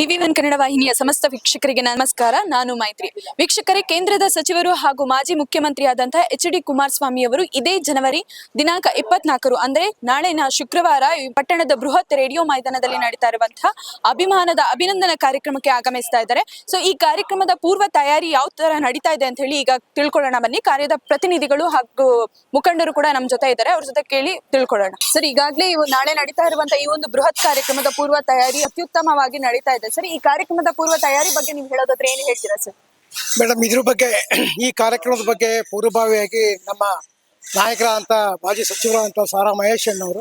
ಟಿವಿ1 ಕನ್ನಡ ವಾಹಿನಿಯ ಸಮಸ್ತ ವೀಕ್ಷಕರಿಗೆ ನಮಸ್ಕಾರ. ನಾನು ಮೈತ್ರಿ. ವೀಕ್ಷಕರೇ, ಕೇಂದ್ರದ ಸಚಿವರು ಹಾಗೂ ಮಾಜಿ ಮುಖ್ಯಮಂತ್ರಿಯಾದಂತಹ ಎಚ್.ಡಿ. ಕುಮಾರಸ್ವಾಮಿ ಅವರು ಇದೇ ಜನವರಿ ದಿನಾಂಕ 24 ಅಂದ್ರೆ ನಾಳೆನ ಶುಕ್ರವಾರ ಪಟ್ಟಣದ ಬೃಹತ್ ರೇಡಿಯೋ ಮೈದಾನದಲ್ಲಿ ನಡೀತಾ ಇರುವಂತಹ ಅಭಿಮಾನದ ಅಭಿನಂದನಾ ಕಾರ್ಯಕ್ರಮಕ್ಕೆ ಆಗಮಿಸ್ತಾ ಇದ್ದಾರೆ. ಸೊ ಈ ಕಾರ್ಯಕ್ರಮದ ಪೂರ್ವ ತಯಾರಿ ಯಾವ ತರ ನಡೀತಾ ಇದೆ ಅಂತ ಹೇಳಿ ಈಗ ತಿಳ್ಕೊಳ್ಳೋಣ ಬನ್ನಿ. ಕಾರ್ಯದ ಪ್ರತಿನಿಧಿಗಳು ಹಾಗೂ ಮುಖಂಡರು ಕೂಡ ನಮ್ಮ ಜೊತೆ ಇದ್ದಾರೆ, ಅವ್ರ ಜೊತೆ ಕೇಳಿ ತಿಳ್ಕೊಳ್ಳೋಣ. ಸರ್, ಈಗಾಗಲೇ ನಾಳೆ ನಡೀತಾ ಇರುವಂತಹ ಈ ಒಂದು ಬೃಹತ್ ಕಾರ್ಯಕ್ರಮದ ಪೂರ್ವ ತಯಾರಿ ಅತ್ಯುತ್ತಮವಾಗಿ ನಡೀತಾ ಇದೆ. ಸರ್, ಈ ಕಾರ್ಯಕ್ರಮದ ಪೂರ್ವ ತಯಾರಿ ಬಗ್ಗೆ ನೀವು ಹೇಳೋದಾದ್ರೆ ಏನು ಹೇಳ್ತೀರಾ ಸರ್? ಮೇಡಮ್, ಇದ್ರ ಬಗ್ಗೆ ಈ ಕಾರ್ಯಕ್ರಮದ ಬಗ್ಗೆ ಪೂರ್ವಭಾವಿಯಾಗಿ ನಮ್ಮ ನಾಯಕರಾದಂಥ ಮಾಜಿ ಸಚಿವರಾದಂಥ ಸಾರಾ ಮಹೇಶ್ ಅವರು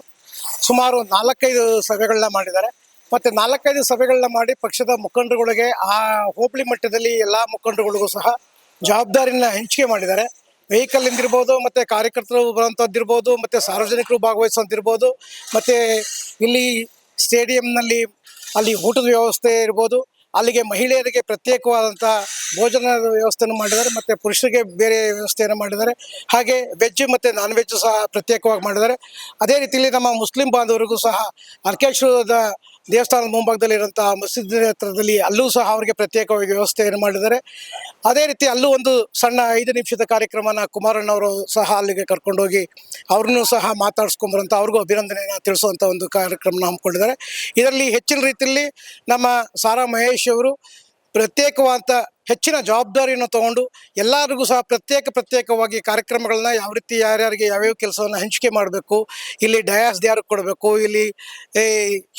ಸುಮಾರು 4-5 ಸಭೆಗಳನ್ನ ಮಾಡಿದ್ದಾರೆ. ಮತ್ತು 4-5 ಸಭೆಗಳನ್ನ ಮಾಡಿ ಪಕ್ಷದ ಮುಖಂಡರುಗಳಿಗೆ ಆ ಹೋಬಳಿ ಮಟ್ಟದಲ್ಲಿ ಎಲ್ಲ ಮುಖಂಡರುಗಳಿಗೂ ಸಹ ಜವಾಬ್ದಾರಿನ ಹಂಚಿಕೆ ಮಾಡಿದ್ದಾರೆ. ವೆಹಿಕಲ್ ಇಂದಿರ್ಬೋದು, ಮತ್ತು ಕಾರ್ಯಕರ್ತರು ಬರುವಂಥದ್ದಿರ್ಬೋದು, ಮತ್ತು ಸಾರ್ವಜನಿಕರು ಭಾಗವಹಿಸೋದಿರ್ಬೋದು, ಮತ್ತು ಇಲ್ಲಿ ಸ್ಟೇಡಿಯಂನಲ್ಲಿ ಅಲ್ಲಿ ಊಟದ ವ್ಯವಸ್ಥೆ ಇರ್ಬೋದು, ಅಲ್ಲಿಗೆ ಮಹಿಳೆಯರಿಗೆ ಪ್ರತ್ಯೇಕವಾದಂಥ ಭೋಜನದ ವ್ಯವಸ್ಥೆಯನ್ನು ಮಾಡಿದ್ದಾರೆ, ಮತ್ತು ಪುರುಷರಿಗೆ ಬೇರೆ ವ್ಯವಸ್ಥೆಯನ್ನು ಮಾಡಿದ್ದಾರೆ. ಹಾಗೆ ವೆಜ್ ಮತ್ತು ನಾನ್ ವೆಜ್ ಸಹ ಪ್ರತ್ಯೇಕವಾಗಿ ಮಾಡಿದ್ದಾರೆ. ಅದೇ ರೀತಿಯಲ್ಲಿ ನಮ್ಮ ಮುಸ್ಲಿಂ ಬಾಂಧವರಿಗೂ ಸಹ ಅರ್ಕೇಶ್ವರದ ದೇವಸ್ಥಾನದ ಮುಂಭಾಗದಲ್ಲಿರುವಂಥ ಮಸೀದಿ ಹತ್ರದಲ್ಲಿ ಅಲ್ಲೂ ಸಹ ಅವರಿಗೆ ಪ್ರತ್ಯೇಕವಾಗಿ ವ್ಯವಸ್ಥೆಯನ್ನು ಮಾಡಿದ್ದಾರೆ. ಅದೇ ರೀತಿ ಅಲ್ಲೂ ಒಂದು ಸಣ್ಣ 5 ನಿಮಿಷದ ಕಾರ್ಯಕ್ರಮನ ಕುಮಾರಣ್ಣವರು ಸಹ ಅಲ್ಲಿಗೆ ಕರ್ಕೊಂಡೋಗಿ ಅವ್ರನ್ನೂ ಸಹ ಮಾತಾಡಿಸ್ಕೊಂಬರಂಥ ಅವ್ರಿಗೂ ಅಭಿನಂದನೆಯನ್ನು ತಿಳಿಸುವಂಥ ಒಂದು ಕಾರ್ಯಕ್ರಮನ ಹಮ್ಮಿಕೊಂಡಿದ್ದಾರೆ. ಇದರಲ್ಲಿ ಹೆಚ್ಚಿನ ರೀತಿಯಲ್ಲಿ ನಮ್ಮ ಸಾರಾ ಮಹೇಶ್ ಅವರು ಪ್ರತ್ಯೇಕವಾದ ಹೆಚ್ಚಿನ ಜವಾಬ್ದಾರಿಯನ್ನು ತಗೊಂಡು ಎಲ್ಲರಿಗೂ ಸಹ ಪ್ರತ್ಯೇಕವಾಗಿ ಕಾರ್ಯಕ್ರಮಗಳನ್ನ ಯಾವ ರೀತಿ ಯಾರ್ಯಾರಿಗೆ ಯಾವ್ಯಾವ ಕೆಲಸವನ್ನು ಹಂಚಿಕೆ ಮಾಡಬೇಕು, ಇಲ್ಲಿ ಡಯಾಸ್ ಯಾರಿಗೆ ಕೊಡಬೇಕು, ಇಲ್ಲಿ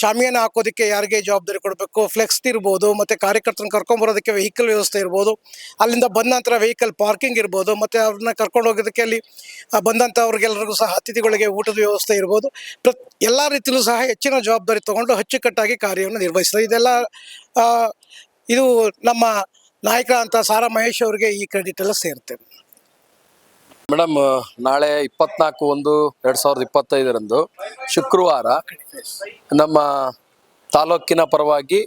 ಶಾಮಿಯಾನ ಹಾಕೋದಕ್ಕೆ ಯಾರಿಗೆ ಜವಾಬ್ದಾರಿ ಕೊಡಬೇಕು, ಫ್ಲೆಕ್ಸ್ ಇರ್ಬೋದು, ಮತ್ತು ಕಾರ್ಯಕರ್ತರನ್ನ ಕರ್ಕೊಂಬರೋದಕ್ಕೆ ವೆಹಿಕಲ್ ವ್ಯವಸ್ಥೆ ಇರ್ಬೋದು, ಅಲ್ಲಿಂದ ಬಂದ ನಂತರ ವೆಹಿಕಲ್ ಪಾರ್ಕಿಂಗ್ ಇರ್ಬೋದು, ಮತ್ತು ಅವ್ರನ್ನ ಕರ್ಕೊಂಡು ಹೋಗೋದಕ್ಕೆ ಅಲ್ಲಿ ಬಂದಂಥವ್ರಿಗೆಲ್ಲರಿಗೂ ಸಹ ಅತಿಥಿಗಳಿಗೆ ಊಟದ ವ್ಯವಸ್ಥೆ ಇರ್ಬೋದು, ಎಲ್ಲ ರೀತಿಯಲ್ಲೂ ಸಹ ಹೆಚ್ಚಿನ ಜವಾಬ್ದಾರಿ ತಗೊಂಡು ಅಚ್ಚುಕಟ್ಟಾಗಿ ಕಾರ್ಯವನ್ನು ನಿರ್ವಹಿಸ್ತಾರೆ. ಇದು ನಮ್ಮ ನಾಯಕ ಸಾರಾ ಮಹೇಶ್ ಅವರಿಗೆ ಈ ಕ್ರೆಡಿಟ್ ಎಲ್ಲ ಸೇರುತ್ತೆ. ಮೇಡಮ್, ನಾಳೆ 24/1/2025 ಶುಕ್ರವಾರ ನಮ್ಮ ತಾಲೂಕಿನ ಪರವಾಗಿ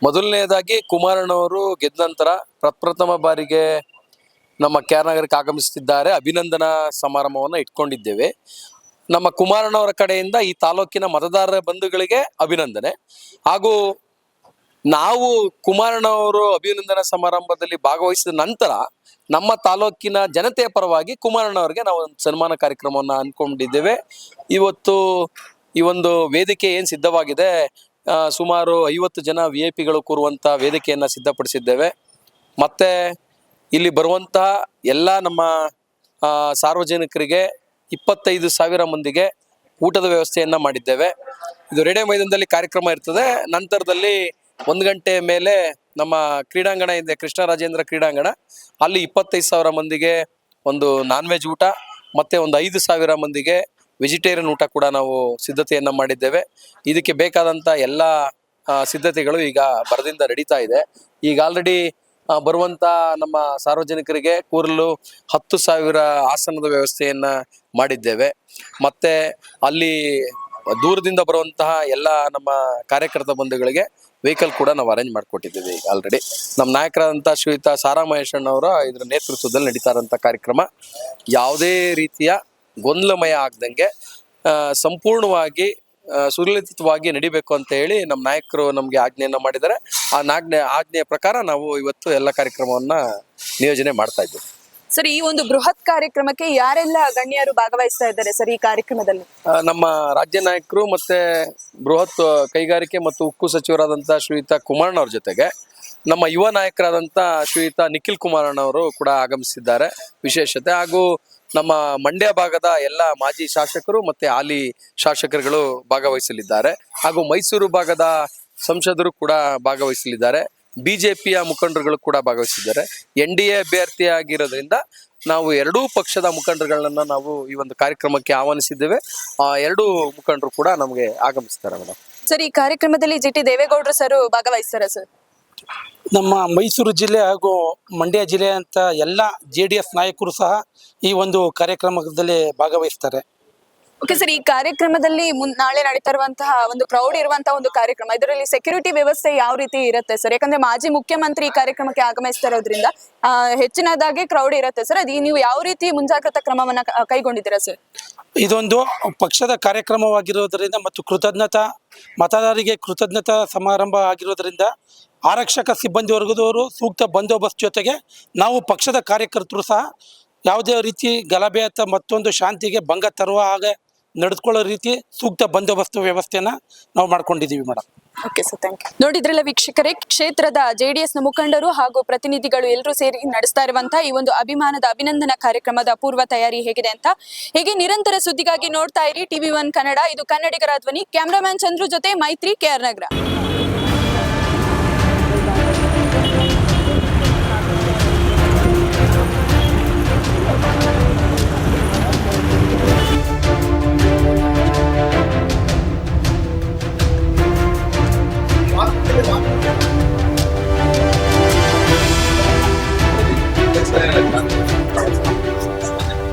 ಮೊದಲನೇದಾಗಿ ಕುಮಾರಣ್ಣವರು ಗೆದ್ದ ನಂತರ ಪ್ರಪ್ರಥಮ ಬಾರಿಗೆ ನಮ್ಮ ಕ್ಯಾರ್ನಗರಕ್ಕೆ ಆಗಮಿಸುತ್ತಿದ್ದಾರೆ. ಅಭಿನಂದನಾ ಸಮಾರಂಭವನ್ನು ಇಟ್ಕೊಂಡಿದ್ದೇವೆ. ನಮ್ಮ ಕುಮಾರಣ್ಣವರ ಕಡೆಯಿಂದ ಈ ತಾಲೂಕಿನ ಮತದಾರರ ಬಂಧುಗಳಿಗೆ ಅಭಿನಂದನೆ, ಹಾಗೂ ನಾವು ಕುಮಾರಣ್ಣವರು ಅಭಿನಂದನಾ ಸಮಾರಂಭದಲ್ಲಿ ಭಾಗವಹಿಸಿದ ನಂತರ ನಮ್ಮ ತಾಲೂಕಿನ ಜನತೆಯ ಪರವಾಗಿ ಕುಮಾರಣ್ಣವರಿಗೆ ನಾವು ಒಂದು ಸನ್ಮಾನ ಕಾರ್ಯಕ್ರಮವನ್ನು ಅನ್ಕೊಂಡಿದ್ದೇವೆ. ಇವತ್ತು ಈ ಒಂದು ವೇದಿಕೆ ಏನು ಸಿದ್ಧವಾಗಿದೆ, ಸುಮಾರು 50 ಜನ VIP-ಗಳು ಕೂರುವಂಥ ವೇದಿಕೆಯನ್ನು ಸಿದ್ಧಪಡಿಸಿದ್ದೇವೆ. ಮತ್ತು ಇಲ್ಲಿ ಬರುವಂತಹ ಎಲ್ಲ ನಮ್ಮ ಸಾರ್ವಜನಿಕರಿಗೆ 25,000 ಮಂದಿಗೆ ಊಟದ ವ್ಯವಸ್ಥೆಯನ್ನು ಮಾಡಿದ್ದೇವೆ. ಇದು ರೇಡಿಯೋ ಮೈದಾನದಲ್ಲಿ ಕಾರ್ಯಕ್ರಮ ಇರ್ತದೆ. ನಂತರದಲ್ಲಿ 1 ಗಂಟೆ ಮೇಲೆ ನಮ್ಮ ಕ್ರೀಡಾಂಗಣ ಇದೆ, ಕೃಷ್ಣರಾಜೇಂದ್ರ ಕ್ರೀಡಾಂಗಣ, ಅಲ್ಲಿ 25,000 ಮಂದಿಗೆ ಒಂದು ನಾನ್ ವೆಜ್ ಊಟ ಮತ್ತು ಒಂದು 5,000 ಮಂದಿಗೆ ವೆಜಿಟೇರಿಯನ್ ಊಟ ಕೂಡ ನಾವು ಸಿದ್ಧತೆಯನ್ನು ಮಾಡಿದ್ದೇವೆ. ಇದಕ್ಕೆ ಬೇಕಾದಂಥ ಎಲ್ಲ ಸಿದ್ಧತೆಗಳು ಈಗ ಭರದಿಂದ ನಡೀತಾ ಇದೆ. ಈಗ ಆಲ್ರೆಡಿ ಬರುವಂಥ ನಮ್ಮ ಸಾರ್ವಜನಿಕರಿಗೆ ಕೂರಲು 10,000 ಆಸನದ ವ್ಯವಸ್ಥೆಯನ್ನು ಮಾಡಿದ್ದೇವೆ. ಮತ್ತು ಅಲ್ಲಿ ದೂರದಿಂದ ಬರುವಂತಹ ಎಲ್ಲ ನಮ್ಮ ಕಾರ್ಯಕರ್ತ ಬಂಧುಗಳಿಗೆ ವೆಹಿಕಲ್ ಕೂಡ ನಾವು ಅರೇಂಜ್ ಮಾಡಿಕೊಟ್ಟಿದ್ದೇವೆ. ಈಗ ಆಲ್ರೆಡಿ ನಮ್ಮ ನಾಯಕರಾದಂಥ ಶ್ರೀಯುತ ಸಾರಾ ಮಹೇಶ್ ಅಣ್ಣವರ ಇದರ ನೇತೃತ್ವದಲ್ಲಿ ನಡೀತಾ ಇರೋಂಥ ಕಾರ್ಯಕ್ರಮ ಯಾವುದೇ ರೀತಿಯ ಗೊಂದಲಮಯ ಆಗದಂಗೆ ಸಂಪೂರ್ಣವಾಗಿ ಸುಲಲಿತವಾಗಿ ನಡಿಬೇಕು ಅಂತ ಹೇಳಿ ನಮ್ಮ ನಾಯಕರು ನಮಗೆ ಆಜ್ಞೆಯನ್ನು ಮಾಡಿದ್ದಾರೆ. ಆ ಆಜ್ಞೆಯ ಪ್ರಕಾರ ನಾವು ಇವತ್ತು ಎಲ್ಲ ಕಾರ್ಯಕ್ರಮವನ್ನು ನಿಯೋಜನೆ ಮಾಡ್ತಾ ಇದ್ದೇವೆ. ಸರ್, ಈ ಒಂದು ಬೃಹತ್ ಕಾರ್ಯಕ್ರಮಕ್ಕೆ ಯಾರೆಲ್ಲ ಗಣ್ಯರು ಭಾಗವಹಿಸ್ತಾ ಇದ್ದಾರೆ ಸರ್ ಈ ಕಾರ್ಯಕ್ರಮದಲ್ಲಿ? ನಮ್ಮ ರಾಜ್ಯ ನಾಯಕರು ಮತ್ತೆ ಬೃಹತ್ ಕೈಗಾರಿಕೆ ಮತ್ತು ಉಕ್ಕು ಸಚಿವರಾದಂಥ ಶ್ರೀಯುತ ಕುಮಾರಣ್ಣವ್ರ ಜೊತೆಗೆ ನಮ್ಮ ಯುವ ನಾಯಕರಾದಂಥ ಶ್ರೀಯುತ ನಿಖಿಲ್ ಕುಮಾರಣ್ಣವರು ಕೂಡ ಆಗಮಿಸಿದ್ದಾರೆ. ವಿಶೇಷತೆ ಹಾಗೂ ನಮ್ಮ ಮಂಡ್ಯ ಭಾಗದ ಎಲ್ಲ ಮಾಜಿ ಶಾಸಕರು ಮತ್ತು ಹಾಲಿ ಶಾಸಕರುಗಳು ಭಾಗವಹಿಸಲಿದ್ದಾರೆ. ಹಾಗೂ ಮೈಸೂರು ಭಾಗದ ಸಂಸದರು ಕೂಡ ಭಾಗವಹಿಸಲಿದ್ದಾರೆ. BJPಯ ಮುಖಂಡರುಗಳು ಕೂಡ ಭಾಗವಹಿಸಿದ್ದಾರೆ. NDA ಅಭ್ಯರ್ಥಿಯಾಗಿರೋದ್ರಿಂದ ನಾವು 2 ಪಕ್ಷದ ಮುಖಂಡರುಗಳನ್ನ ನಾವು ಈ ಒಂದು ಕಾರ್ಯಕ್ರಮಕ್ಕೆ ಆಹ್ವಾನಿಸಿದ್ದೇವೆ. 2 ಮುಖಂಡರು ಕೂಡ ನಮಗೆ ಆಗಮಿಸ್ತಾರೆ ಮೇಡಮ್. ಸರ್, ಈ ಕಾರ್ಯಕ್ರಮದಲ್ಲಿ GT ದೇವೇಗೌಡರು ಸರ್ ಭಾಗವಹಿಸ್ತಾರೆ ಸರ್? ನಮ್ಮ ಮೈಸೂರು ಜಿಲ್ಲೆ ಹಾಗೂ ಮಂಡ್ಯ ಜಿಲ್ಲೆ ಅಂತ ಎಲ್ಲ JDS ನಾಯಕರು ಸಹ ಈ ಒಂದು ಕಾರ್ಯಕ್ರಮದಲ್ಲಿ ಭಾಗವಹಿಸ್ತಾರೆ. ಓಕೆ ಸರ್, ಈ ಕಾರ್ಯಕ್ರಮದಲ್ಲಿ ನಾಳೆ ನಡೀತಾ ಇರುವಂತಹ ಒಂದು ಕ್ರೌಡ್ ಇರುವಂತಹ ಒಂದು ಕಾರ್ಯಕ್ರಮ, ಇದರಲ್ಲಿ ಸೆಕ್ಯೂರಿಟಿ ವ್ಯವಸ್ಥೆ ಯಾವ ರೀತಿ ಇರುತ್ತೆ ಸರ್? ಯಾಕಂದ್ರೆ ಮಾಜಿ ಮುಖ್ಯಮಂತ್ರಿ ಈ ಕಾರ್ಯಕ್ರಮಕ್ಕೆ ಆಗಮಿಸ್ತಾ ಇರೋದ್ರಿಂದ ಹೆಚ್ಚಿನದಾಗಿ ಕ್ರೌಡ್ ಇರುತ್ತೆ ಸರ್. ಅದು ನೀವು ಯಾವ ರೀತಿ ಮುಂಜಾಗ್ರತಾ ಕ್ರಮವನ್ನ ಕೈಗೊಂಡಿದ್ದೀರಾ ಸರ್? ಇದೊಂದು ಪಕ್ಷದ ಕಾರ್ಯಕ್ರಮವಾಗಿರೋದ್ರಿಂದ ಮತ್ತು ಕೃತಜ್ಞತಾ ಮತದಾರರಿಗೆ ಕೃತಜ್ಞತಾ ಸಮಾರಂಭ ಆಗಿರೋದ್ರಿಂದ ಆರಕ್ಷಕ ಸಿಬ್ಬಂದಿ ವರ್ಗದವರು ಸೂಕ್ತ ಬಂದೋಬಸ್ತ್ ಜೊತೆಗೆ ನಾವು ಪಕ್ಷದ ಕಾರ್ಯಕರ್ತರು ಸಹ ಯಾವುದೇ ರೀತಿ ಗಲಭೆ ಅಥವಾ ಮತ್ತೊಂದು ಶಾಂತಿಗೆ ಭಂಗ ತರುವ ಹಾಗೆ ನಡೆದುಕೊಳ್ಳೋ ರೀತಿ ಸೂಕ್ತ ಬಂದೋಬಸ್ತ್ ವ್ಯವಸ್ಥೆನ ನಾವು ಮಾಡ್ಕೊಂಡಿದ್ದೀವಿ madam. Okay sir, thank you. ನೋಡಿದ್ರಲ್ಲ ವೀಕ್ಷಕರೇ, ಕ್ಷೇತ್ರದ JDS ನ ಮುಖಂಡರು ಹಾಗೂ ಪ್ರತಿನಿಧಿಗಳು ಎಲ್ಲರೂ ಸೇರಿ ನಡೆಸ್ತಾ ಇರುವಂತಹ ಈ ಒಂದು ಅಭಿನಂದನಾ ಕಾರ್ಯಕ್ರಮದ ಪೂರ್ವ ತಯಾರಿ ಹೇಗಿದೆ ಅಂತ. ಹೀಗೆ ನಿರಂತರ ಸುದ್ದಿಗಾಗಿ ನೋಡ್ತಾ ಇರಿ TV1 ಕನ್ನಡ. ಇದು ಕನ್ನಡಿಗರ ಧ್ವನಿ. ಕ್ಯಾಮ್ರಾಮನ್ ಚಂದ್ರು ಜೊತೆ ಮೈತ್ರಿ, KR ನಗರ. Let's